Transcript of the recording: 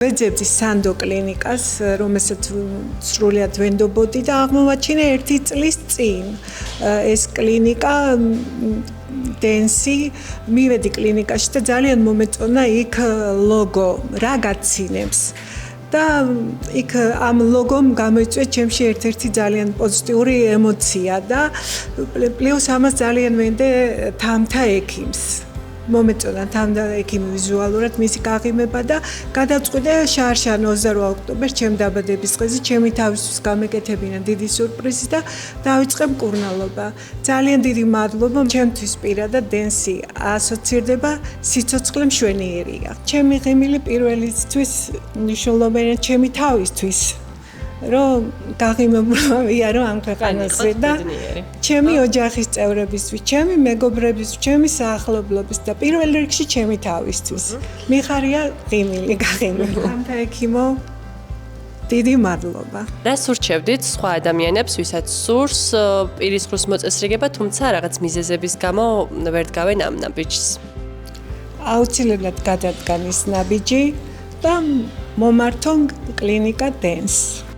ვეძებდი სანდო კლინიკას, რომელსაც სრულიად ვენდობოდი და აღმოვაჩინე 1 წლის წინ. ეს კლინიკა დენსი მივედი კლინიკაში და ძალიან მომეწონა იქ ლოგო, რა გაცინებს. და იქ ამ ლოგომ გამოიწვია ჩემში ერთ-ერთი ძალიან პოზიტიური ემოცია და პლუს ამას ძალიან ვენდე თამთა ექიმს. მომეწონა თამთა ექიმი ვიზუალურად მისი გაღიმება და გადავწყვიტე შარშან 28 ოქტომბერს ჩემ დაბადების დღეზე ჩემი თავისთვის გამეკეთებინა დიდი სიურპრიზი და დავიწყე მკურნალობა. ძალიან დიდი მადლობა ჩემთვის პირადად დენსი ასოცირდება სიცოცხლე მშვენიერია. ჩემი ღიმილი პირველისთვის მნიშვნელოვანია ჩემი თავისთვის. რომ გაღიმებულავია ამ ქვეყანაზე და ჩემი ოჯახის წევრებისთვის, ჩემი მეგობრებისთვის, ჩემი საახლობლობის და პირველ რიგში ჩემი თავისთვის. მიხარია ღიმილი გაღიმება. თამთა ექიმო, დიდი მადლობა. რა სურჩევდით სხვა ადამიანებს, ვისაც სურს პირის ხროს მოწესრიგება, თუმცა რაღაც მიზეზების გამო ვერ დგავენ ამ ნაბიჯს? აუცილებლად გადადგან ის ნაბიჯი და მომართონ კლინიკა დენს.